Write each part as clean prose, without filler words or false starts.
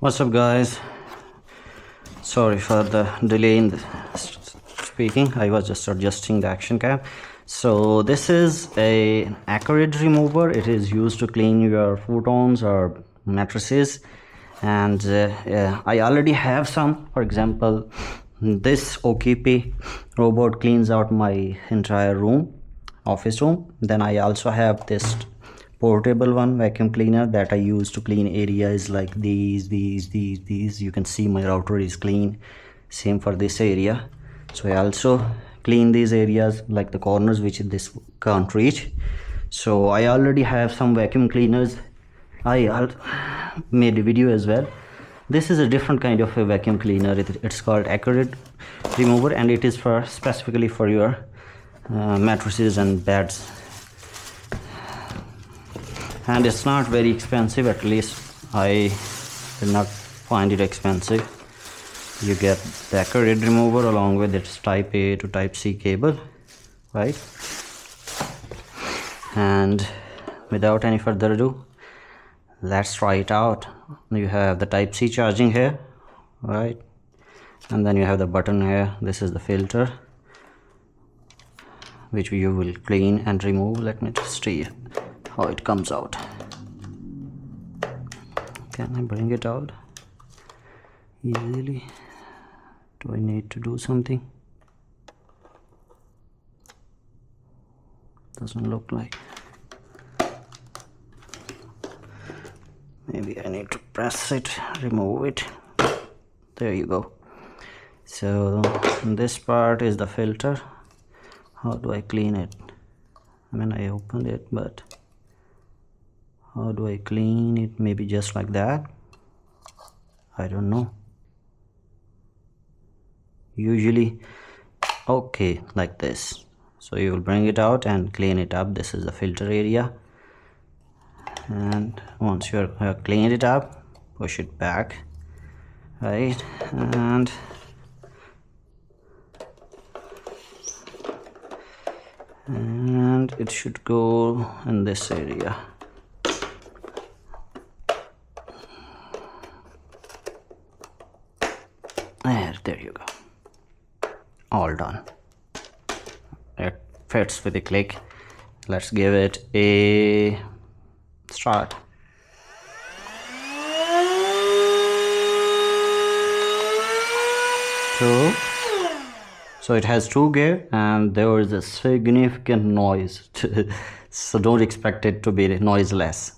What's up, guys? Sorry for the delay in the speaking. I was just adjusting the action cam. So this is a Acarid remover. It is used to clean your futons or mattresses, and I already have some. For example, this OKP robot cleans out my entire room, office room. Then I also have this portable one vacuum cleaner that I use to clean areas like these. You can see my router is clean. Same for this area. So I also clean these areas like the corners which this can't reach. So I already have some vacuum cleaners. I made a video as well. This is a different kind of a vacuum cleaner. It's called Acarid remover, and it is for specifically for your mattresses and beds. And it's not very expensive. At least I did not find it expensive. You get the Acarid remover along with its type A to type C cable, right? And without any further ado, let's try it out. You have the type C charging here, right? And then you have the button here. This is the filter which you will clean and remove. Let me just see how it comes out. Can I bring it out easily? Do I need to do something? Doesn't look like. Maybe I need to press it, remove it. There you go. So this part is the filter. How do I clean it? I mean, I opened it, but how do I clean it? Maybe just like that. I don't know. Usually, okay, like this. So you will bring it out and clean it up. This is the filter area. And once you have cleaned it up, push it back, right? And it should go in this area. There you go. All done. It fits with a click. Let's give it a start. So it has 2 gear, and there is a significant noise. So don't expect it to be noiseless.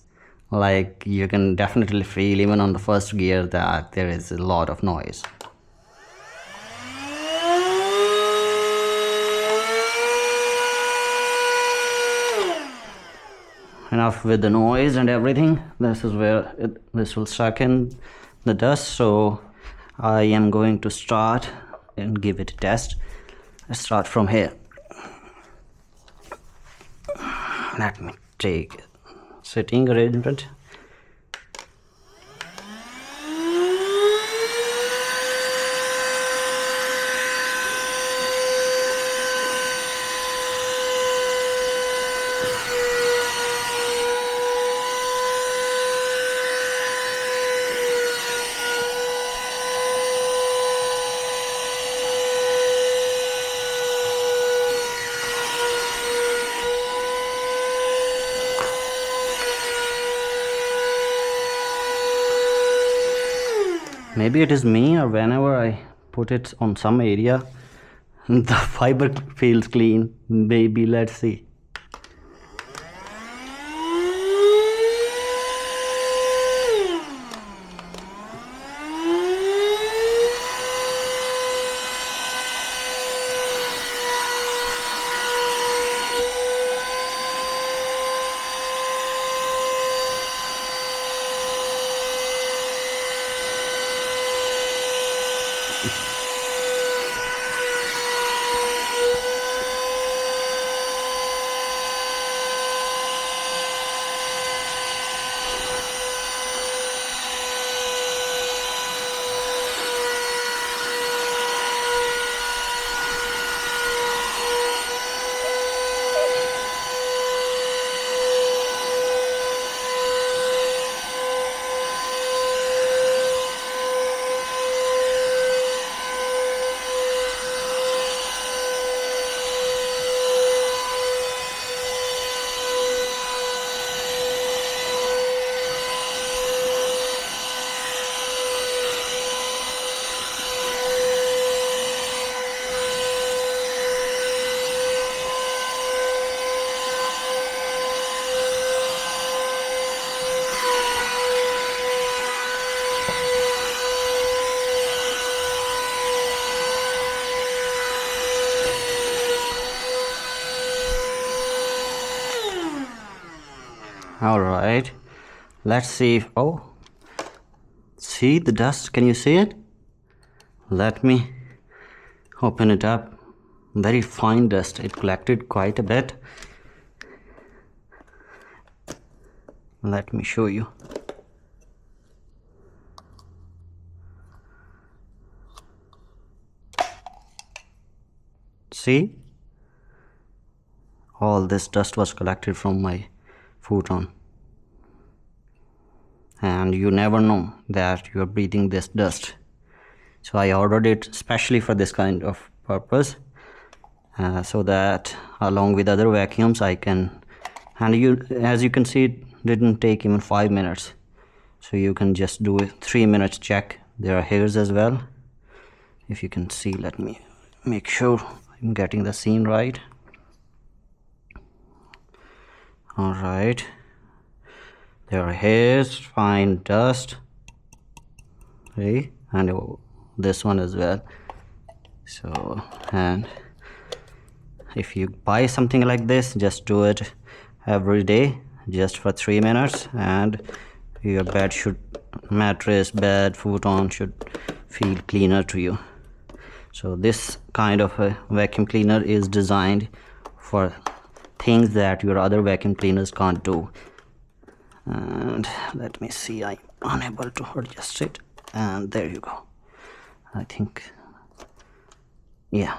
Like, you can definitely feel even on the first gear that there is a lot of noise. Enough with the noise and everything. This is where this will suck in the dust. So I am going to start and give it a test. Let's start from here. Let me take sitting arrangement. Maybe it is me, or whenever I put it on some area, the fiber feels clean. Maybe, let's see. All right, let's see if, oh, see the dust, can you see it? Let me open it up. Very fine dust, it collected quite a bit. Let me show you. See, all this dust was collected from my futon, and you never know that you are breathing this dust. So I ordered it especially for this kind of purpose, so that along with other vacuums I can, and you, as you can see, it didn't take even 5 minutes. So you can just do a 3 minutes check. There are hairs as well, if you can see. Let me make sure I'm getting the scene right. All right, there are hairs, fine dust, okay, and this one as well. So, and if you buy something like this, just do it every day just for 3 minutes, and your bed should, mattress, bed, futon should feel cleaner to you. So this kind of a vacuum cleaner is designed for things that your other vacuum cleaners can't do. And let me see, I'm unable to adjust it, and there you go. I think, yeah.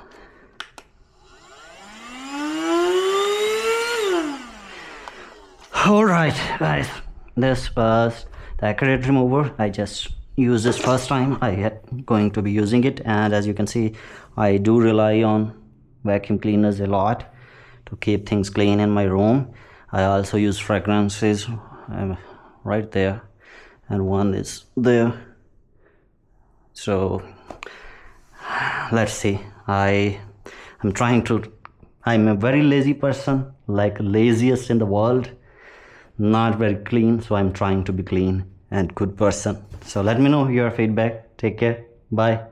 All right, guys, this was the Acarid remover. I just used this first time. I had going to be using it, and as you can see, I do rely on vacuum cleaners a lot to keep things clean in my room. I also use fragrances right there, and one is there. So let's see, I'm a very lazy person, like laziest in the world, not very clean, so I'm trying to be clean and good person. So let me know your feedback. Take care, bye.